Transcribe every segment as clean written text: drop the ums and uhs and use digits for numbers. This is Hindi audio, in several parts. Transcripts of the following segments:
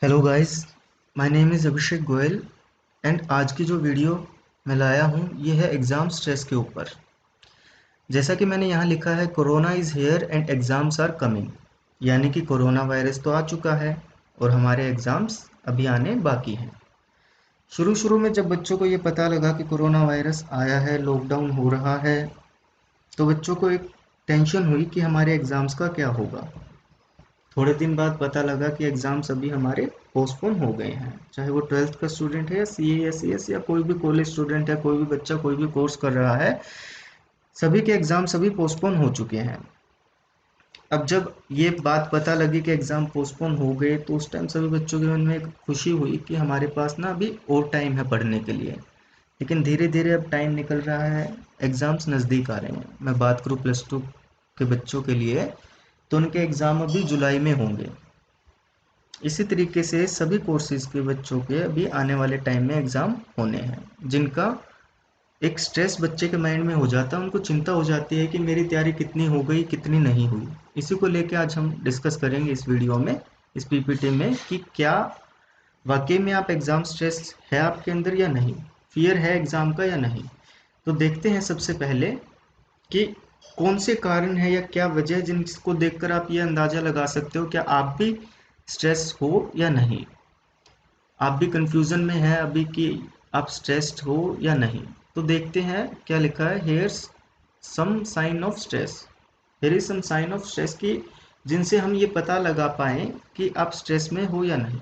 Hello guys, my name is Abhishek Goyal and आज की जो वीडियो मैं लाया हूँ ये है एग्ज़ाम स्ट्रेस के ऊपर। जैसा कि मैंने यहाँ लिखा है, corona is here and exams are coming, यानी कि कोरोना वायरस तो आ चुका है और हमारे एग्ज़ाम्स अभी आने बाकी हैं। शुरू शुरू में जब बच्चों को ये पता लगा कि कोरोना वायरस आया है, लॉकडाउन हो रहा है, तो बच्चों को एक टेंशन हुई कि हमारे एग्ज़ाम्स का क्या होगा। थोड़े दिन बाद पता लगा कि एग्ज़ाम्स अभी हमारे पोस्टपोन हो गए हैं, चाहे वो 12th का स्टूडेंट है या सीए या सीएस या कोई भी कॉलेज स्टूडेंट है, कोई भी बच्चा कोई भी कोर्स कर रहा है, सभी के एग्ज़ाम सभी पोस्टपोन हो चुके हैं। अब जब ये बात पता लगी कि एग्ज़ाम पोस्टपोन हो गए तो उस टाइम सभी बच्चों के मन में एक खुशी हुई कि हमारे पास ना अभी और टाइम है पढ़ने के लिए। लेकिन धीरे धीरे अब टाइम निकल रहा है, एग्ज़ाम्स नज़दीक आ रहे हैं। मैं बात करूँ +2 के बच्चों के लिए तो उनके एग्ज़ाम अभी जुलाई में होंगे। इसी तरीके से सभी कोर्सेज़ के बच्चों के अभी आने वाले टाइम में एग्ज़ाम होने हैं, जिनका एक स्ट्रेस बच्चे के माइंड में हो जाता है, उनको चिंता हो जाती है कि मेरी तैयारी कितनी हो गई, कितनी नहीं हुई। इसी को लेके आज हम डिस्कस करेंगे इस वीडियो में, इस पीपीटी में, कि क्या वाकई में आप एग्ज़ाम स्ट्रेस है आपके अंदर या नहीं, फियर है एग्ज़ाम का या नहीं। तो देखते हैं सबसे पहले कि कौन से कारण है या क्या वजह है जिनको देखकर आप ये अंदाज़ा लगा सकते हो क्या आप भी स्ट्रेस हो या नहीं। आप भी कंफ्यूजन में हैं अभी कि आप स्ट्रेस्ड हो या नहीं। तो देखते हैं क्या लिखा है। Here's some sign of stress, here is some sign of stress, की जिनसे हम ये पता लगा पाएँ कि आप स्ट्रेस में हो या नहीं।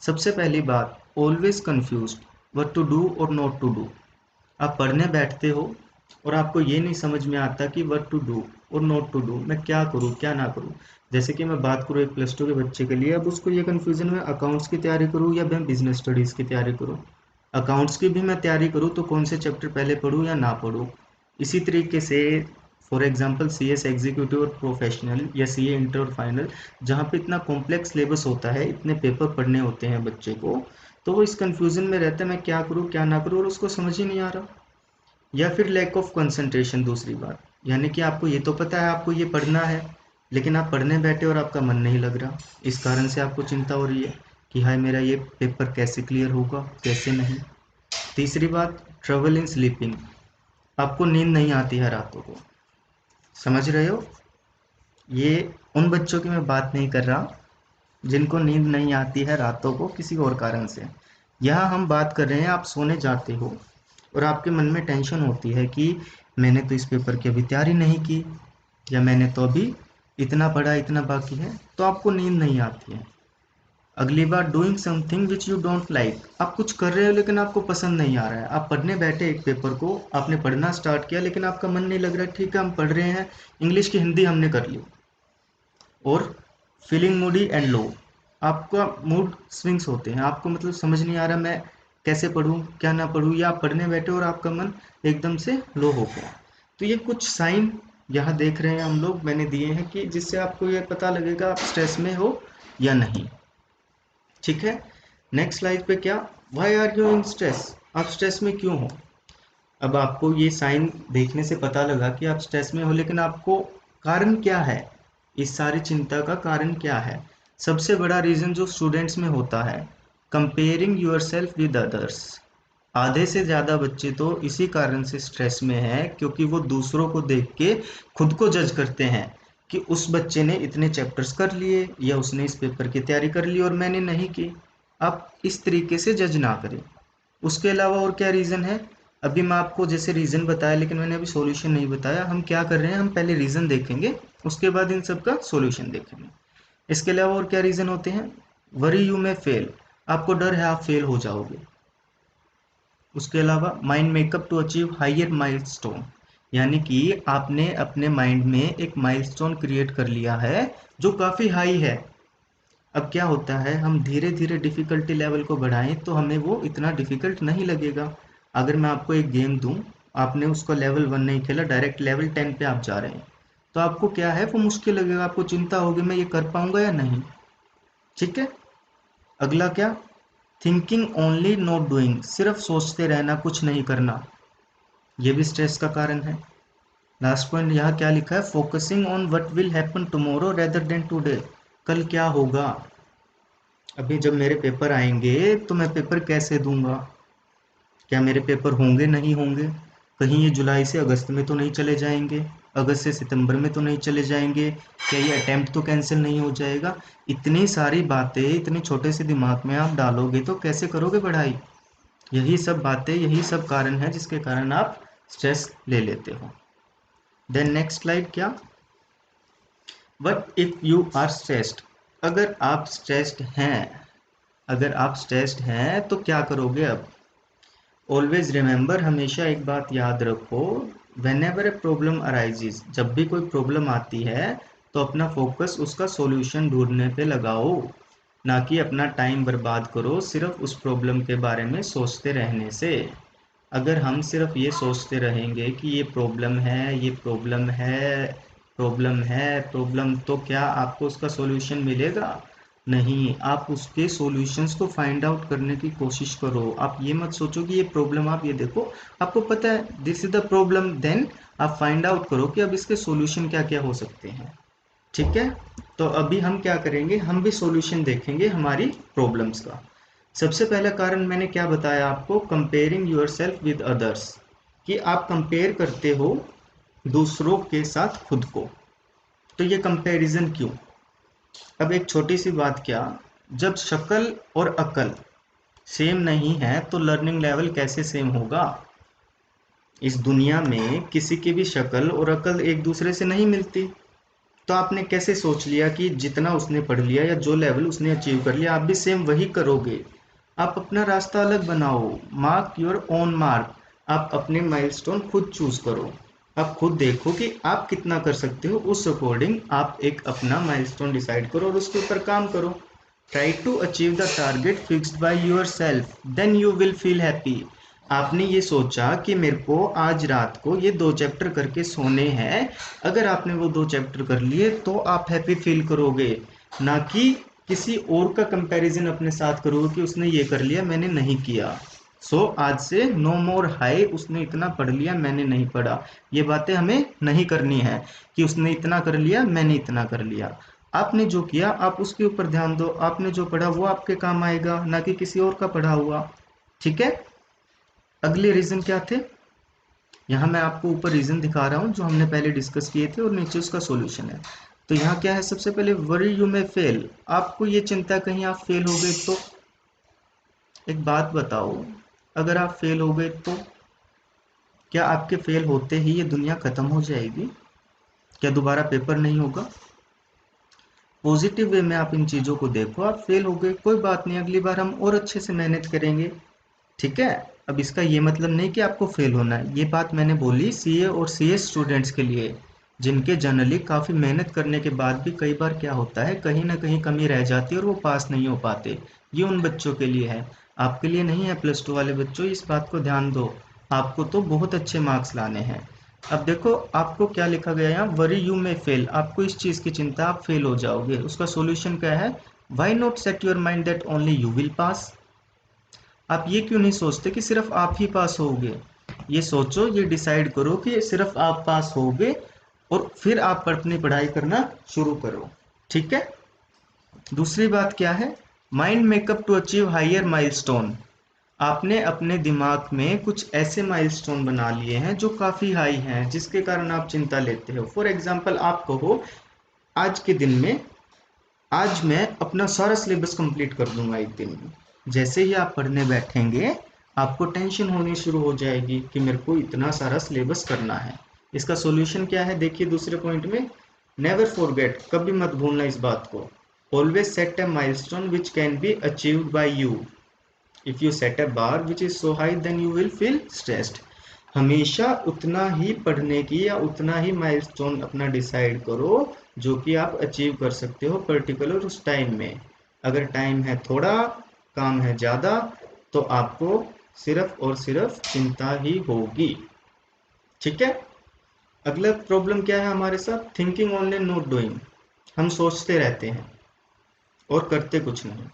सबसे पहली बात, always confused what to do और नॉट टू डू। आप पढ़ने बैठते हो और आपको ये नहीं समझ में आता कि व्हाट टू डू और नॉट टू डू, मैं क्या करूँ क्या ना करूँ। जैसे कि मैं बात करूँ एक +2 के बच्चे के लिए, अब उसको ये कन्फ्यूज़न है अकाउंट्स की तैयारी करूँ या मैं बिजनेस स्टडीज़ की तैयारी करूँ। अकाउंट्स की भी मैं तैयारी करूँ तो कौन से चैप्टर पहले पढूँ या ना पढूँ। इसी तरीके से फॉर एग्जांपल सीएस एग्जीक्यूटिव और प्रोफेशनल या सीए इंटर और फाइनल, जहाँ पे इतना कॉम्प्लेक्स सिलेबस होता है, इतने पेपर पढ़ने होते हैं बच्चे को, तो वो इस कन्फ्यूज़न में रहता है मैं क्या करूँ क्या ना करूँ और उसको समझ ही नहीं आ रहा। या फिर लैक ऑफ कंसंट्रेशन, दूसरी बात, यानी कि आपको ये तो पता है आपको ये पढ़ना है, लेकिन आप पढ़ने बैठे और आपका मन नहीं लग रहा। इस कारण से आपको चिंता हो रही है कि हाय मेरा ये पेपर कैसे क्लियर होगा कैसे नहीं। तीसरी बात, ट्रबल इन स्लीपिंग, आपको नींद नहीं आती है रातों को। समझ रहे हो, ये उन बच्चों की मैं बात नहीं कर रहा जिनको नींद नहीं आती है रातों को किसी और कारण से। यहाँ हम बात कर रहे हैं आप सोने जाते हो और आपके मन में टेंशन होती है कि मैंने तो इस पेपर की अभी तैयारी नहीं की, या मैंने तो अभी इतना पढ़ा इतना बाकी है, तो आपको नींद नहीं आती है। अगली बार, doing something which you don't like, आप कुछ कर रहे हो लेकिन आपको पसंद नहीं आ रहा है। आप पढ़ने बैठे एक पेपर को, आपने पढ़ना स्टार्ट किया लेकिन आपका मन नहीं लग रहा है। ठीक है, हम पढ़ रहे हैं, इंग्लिश की हिंदी हमने कर ली, और फीलिंग मूडी एंड लो, आपका मूड स्विंग्स होते हैं, आपको मतलब समझ नहीं आ रहा मैं कैसे पढूं क्या ना पढूं, या आप पढ़ने बैठे और आपका मन एकदम से लो हो गया। तो ये कुछ साइन यहाँ देख रहे हैं हम लोग, मैंने दिए हैं कि जिससे आपको ये पता लगेगा आप स्ट्रेस में हो या नहीं। ठीक है, नेक्स्ट स्लाइड पे, क्या why are you in stress, आप स्ट्रेस में क्यों हो। अब आपको ये साइन देखने से पता लगा कि आप स्ट्रेस में हो, लेकिन आपको कारण क्या है, इस सारी चिंता का कारण क्या है। सबसे बड़ा रीज़न जो स्टूडेंट्स में होता है, कंपेयरिंग योरसेल्फ विद अदर्स। आधे से ज़्यादा बच्चे तो इसी कारण से स्ट्रेस में हैं क्योंकि वो दूसरों को देख के खुद को जज करते हैं कि उस बच्चे ने इतने चैप्टर्स कर लिए या उसने इस पेपर की तैयारी कर ली और मैंने नहीं की। आप इस तरीके से जज ना करें। उसके अलावा और क्या रीज़न है, अभी मैं आपको जैसे रीज़न बताया लेकिन मैंने अभी सॉल्यूशन नहीं बताया। हम क्या कर रहे हैं, हम पहले रीज़न देखेंगे, उसके बाद इन सब का सॉल्यूशन देखेंगे। इसके अलावा और क्या रीज़न होते हैं, वरी यू में फेल, आपको डर है आप फेल हो जाओगे। उसके अलावा mind makeup to achieve higher milestone, यानी कि आपने अपने माइंड में एक माइलस्टोन क्रिएट कर लिया है जो काफ़ी हाई है। अब क्या होता है, हम धीरे धीरे डिफ़िकल्टी लेवल को बढ़ाएं तो हमें वो इतना डिफ़िकल्ट नहीं लगेगा। अगर मैं आपको एक गेम दूं, आपने उसका लेवल 1 नहीं खेला, डायरेक्ट लेवल 10 पे आप जा रहे हैं, तो आपको क्या है वो मुश्किल लगेगा, आपको चिंता होगी मैं ये कर पाऊंगा या नहीं। ठीक है, अगला क्या, थिंकिंग ओनली नॉट डूइंग, सिर्फ सोचते रहना कुछ नहीं करना, ये भी स्ट्रेस का कारण है। लास्ट पॉइंट यहाँ क्या लिखा है, focusing on what will happen tomorrow rather than today, कल क्या होगा। अभी जब मेरे पेपर आएंगे तो मैं पेपर कैसे दूंगा? क्या मेरे पेपर होंगे, नहीं होंगे? कहीं ये जुलाई से अगस्त में तो नहीं चले जाएंगे? अगस्त से सितंबर में तो नहीं चले जाएंगे? क्या ये अटेम्प्ट तो कैंसिल नहीं हो जाएगा? इतनी सारी बातें इतने छोटे से दिमाग में आप डालोगे तो कैसे करोगे पढ़ाई? यही सब बातें, यही सब कारण है जिसके कारण आप स्ट्रेस ले लेते हो। Then next slide. क्या? What if you are stressed? अगर आप स्ट्रेस्ड हैं, अगर आप स्ट्रेस्ड हैं तो क्या करोगे अब? ऑलवेज रिमेंबर, हमेशा एक बात याद रखो, when ever a problem arises, जब भी कोई प्रॉब्लम आती है तो अपना फोकस उसका सॉल्यूशन ढूंढने पे लगाओ, ना कि अपना टाइम बर्बाद करो सिर्फ उस प्रॉब्लम के बारे में सोचते रहने से। अगर हम सिर्फ ये सोचते रहेंगे कि ये प्रॉब्लम है, ये प्रॉब्लम है, प्रॉब्लम है, प्रॉब्लम, तो क्या आपको उसका सॉल्यूशन मिलेगा? नहीं। आप उसके सॉल्यूशंस को फाइंड आउट करने की कोशिश करो। आप ये मत सोचो कि ये प्रॉब्लम, आप ये देखो, आपको पता है this is the problem, then आप फाइंड आउट करो कि अब इसके सॉल्यूशन क्या क्या हो सकते हैं। ठीक है? तो अभी हम क्या करेंगे, हम भी सॉल्यूशन देखेंगे हमारी प्रॉब्लम्स का। सबसे पहला कारण मैंने क्या बताया आपको, कंपेयरिंग योरसेल्फ विद अदर्स, कि आप कंपेयर करते हो दूसरों के साथ खुद को। तो ये कंपैरिजन क्यों? अब एक छोटी सी बात, क्या जब शक्ल और अकल सेम नहीं है तो लर्निंग लेवल कैसे सेम होगा? इस दुनिया में किसी की भी शक्ल और अकल एक दूसरे से नहीं मिलती। तो आपने कैसे सोच लिया कि जितना उसने पढ़ लिया या जो लेवल उसने अचीव कर लिया आप भी सेम वही करोगे? आप अपना रास्ता अलग बनाओ, मार्क योर ओन मार्क। आप अपने माइलस्टोन खुद चूज करो। आप खुद देखो कि आप कितना कर सकते हो, उस अकॉर्डिंग आप एक अपना माइलस्टोन डिसाइड करो और उसके ऊपर काम करो। Try to achieve the target fixed by yourself, then you will feel happy. आपने ये सोचा कि मेरे को आज रात को ये 2 चैप्टर करके सोने हैं, अगर आपने वो 2 चैप्टर कर लिए तो आप हैप्पी फील करोगे, ना कि किसी और का कंपैरिजन अपने साथ करोगे कि उसने ये कर लिया मैंने नहीं किया। सो आज से नो मोर हाई, उसने इतना पढ़ लिया मैंने नहीं पढ़ा। ये बातें हमें नहीं करनी है कि उसने इतना कर लिया मैंने इतना कर लिया। आपने जो किया आप उसके ऊपर ध्यान दो, आपने जो पढ़ा वो आपके काम आएगा, ना कि किसी और का पढ़ा हुआ। ठीक है? अगले रीजन क्या थे? यहाँ मैं आपको ऊपर रीजन दिखा रहा हूँ जो हमने पहले डिस्कस किए थे और नीचे उसका सॉल्यूशन है। तो यहाँ क्या है, सबसे पहले वरी यू में फेल, आपको ये चिंता है कहीं आप फेल हो गए तो। एक बात बताओ, अगर आप फेल हो गए तो क्या आपके फेल होते ही ये दुनिया खत्म हो जाएगी? क्या दोबारा पेपर नहीं होगा? पॉजिटिव वे में आप इन चीज़ों को देखो, आप फेल हो गए कोई बात नहीं, अगली बार हम और अच्छे से मेहनत करेंगे। ठीक है? अब इसका ये मतलब नहीं कि आपको फेल होना है, ये बात मैंने बोली सीए और सीएस स्टूडेंट्स के लिए, जिनके जनरली काफ़ी मेहनत करने के बाद भी कई बार क्या होता है कहीं ना कहीं कमी रह जाती है और वो पास नहीं हो पाते। ये उन बच्चों के लिए है, आपके लिए नहीं है। +2 वाले बच्चों, इस बात को ध्यान दो, आपको तो बहुत अच्छे मार्क्स लाने हैं। अब देखो आपको क्या लिखा गया है यहाँ, वरी यू में फेल, आपको इस चीज़ की चिंता, आप फेल हो जाओगे। उसका सॉल्यूशन क्या है, why not set your mind that only you will pass. आप ये क्यों नहीं सोचते कि सिर्फ आप ही पास होगे? ये सोचो, ये डिसाइड करो कि सिर्फ आप पास होगे और फिर आप अपनी पढ़ाई करना शुरू करो। ठीक है? दूसरी बात क्या है, mind makeup to achieve higher milestone. आपने अपने दिमाग में कुछ ऐसे माइलस्टोन बना लिए हैं जो काफ़ी हाई हैं जिसके कारण आप चिंता लेते हो। फॉर एग्जाम्पल आप कहो आज के दिन में, आज मैं अपना सारा सिलेबस कंप्लीट कर दूंगा एक दिन में। जैसे ही आप पढ़ने बैठेंगे आपको टेंशन होनी शुरू हो जाएगी कि मेरे को इतना सारा सिलेबस करना है। इसका सॉल्यूशन क्या है, देखिए दूसरे पॉइंट में, नेवर फॉरगेट, कभी मत भूलना इस बात को, always set a milestone which can be achieved by you. If you set a bar which is so high then you will feel stressed. हमेशा उतना ही पढ़ने की या उतना ही माइलस्टोन अपना डिसाइड करो जो कि आप अचीव कर सकते हो पर्टिकुलर उस टाइम में। अगर टाइम है थोड़ा, काम है ज़्यादा, तो आपको सिर्फ और सिर्फ चिंता ही होगी। ठीक है? अगला प्रॉब्लम क्या है हमारे साथ, थिंकिंग ओनली नॉट डूइंग, हम सोचते रहते हैं और करते कुछ नहीं।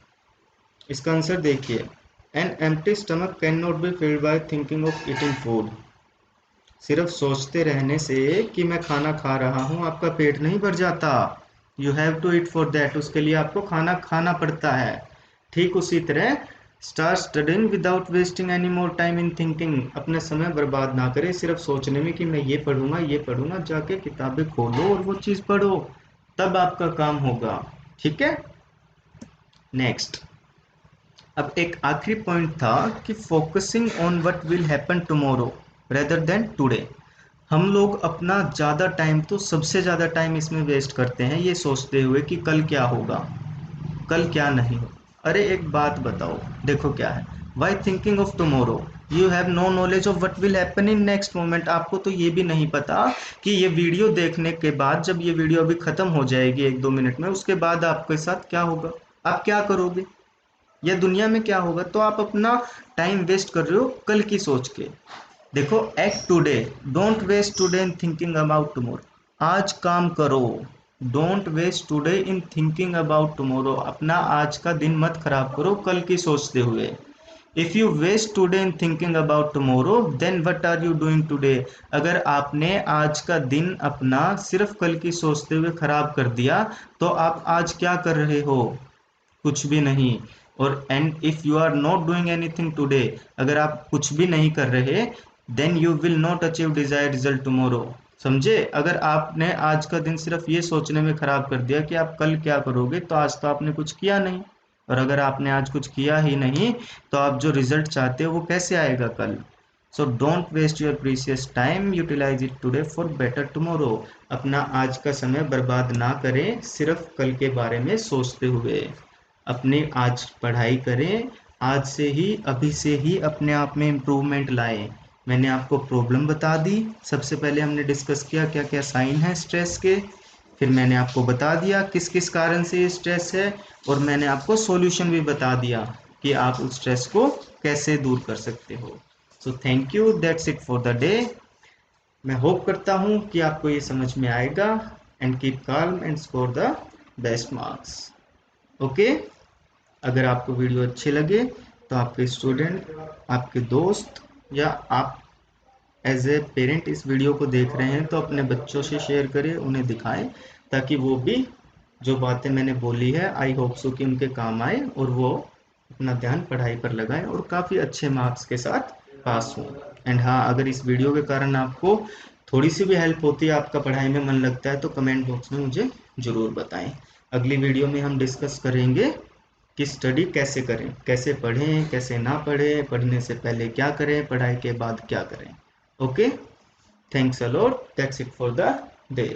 इसका आंसर देखिए, an empty stomach can not be filled by thinking of eating food. सिर्फ सोचते रहने से कि मैं खाना खा रहा हूँ आपका पेट नहीं भर जाता। You have to eat for that, उसके लिए आपको खाना खाना पड़ता है। ठीक उसी तरह start studying without wasting any more time in thinking. अपने समय बर्बाद ना करें सिर्फ सोचने में कि मैं ये पढ़ूंगा, जाके किताबें खोलो और वो चीज़ पढ़ो, तब आपका काम होगा। ठीक है, नेक्स्ट। अब एक आखिरी पॉइंट था कि focusing on what will happen tomorrow rather than today. हम लोग अपना ज़्यादा टाइम, तो सबसे ज़्यादा टाइम इसमें वेस्ट करते हैं ये सोचते हुए कि कल क्या होगा, कल क्या नहीं हो। अरे एक बात बताओ, देखो क्या है, why thinking of tomorrow, you have no knowledge of what will happen in next moment. आपको तो ये भी नहीं पता कि ये वीडियो देखने के बाद, जब ये वीडियो अभी ख़त्म हो जाएगी 1-2 मिनट में, उसके बाद आपके साथ क्या होगा, आप क्या करोगे या दुनिया में क्या होगा। तो आप अपना टाइम वेस्ट कर रहे हो कल की सोच के। देखो, act today, don't waste today in thinking about tomorrow. आज काम करो, don't waste today in thinking about tomorrow. अपना आज का दिन मत खराब करो कल की सोचते हुए। If you waste today in thinking about tomorrow then what are you doing today. अगर आपने आज का दिन अपना सिर्फ कल की सोचते हुए खराब कर दिया, तो आप आज क्या कर रहे हो, कुछ भी नहीं। और and if you are not doing anything today, अगर आप कुछ भी नहीं कर रहे, then you will not achieve desired result tomorrow. समझे, अगर आपने आज का दिन सिर्फ ये सोचने में खराब कर दिया कि आप कल क्या करोगे, तो आज तो आपने कुछ किया नहीं। और अगर आपने आज कुछ किया ही नहीं, तो आप जो रिजल्ट चाहते हो वो कैसे आएगा कल। So don't waste your precious time, utilize it today for better tomorrow. अपना आज का समय बर्बाद ना करें सिर्फ कल के बारे में सोचते हुए। अपने आज पढ़ाई करें, आज से ही, अभी से ही अपने आप में इम्प्रूवमेंट लाएं। मैंने आपको प्रॉब्लम बता दी, सबसे पहले हमने डिस्कस किया क्या क्या साइन है स्ट्रेस के, फिर मैंने आपको बता दिया किस किस कारण से ये स्ट्रेस है, और मैंने आपको सॉल्यूशन भी बता दिया कि आप उस स्ट्रेस को कैसे दूर कर सकते हो। So thank you, that's it for the day. मैं होप करता हूँ कि आपको ये समझ में आएगा। And keep calm and score the best marks. Okay, अगर आपको वीडियो अच्छे लगे तो आपके स्टूडेंट, आपके दोस्त, या आप एज ए पेरेंट इस वीडियो को देख रहे हैं तो अपने बच्चों से शेयर करें, उन्हें दिखाएं, ताकि वो भी जो बातें मैंने बोली है, आई होप सो कि उनके काम आए और वो अपना ध्यान पढ़ाई पर लगाएं और काफ़ी अच्छे मार्क्स के साथ पास हों। एंड हाँ, अगर इस वीडियो के कारण आपको थोड़ी सी भी हेल्प होती है, आपका पढ़ाई में मन लगता है, तो कमेंट बॉक्स में मुझे ज़रूर बताएं। अगली वीडियो में हम डिस्कस करेंगे कि स्टडी कैसे करें, कैसे पढ़ें, कैसे ना पढ़ें, पढ़ने से पहले क्या करें, पढ़ाई के बाद क्या करें। Okay, thanks a lot, that's it for the day.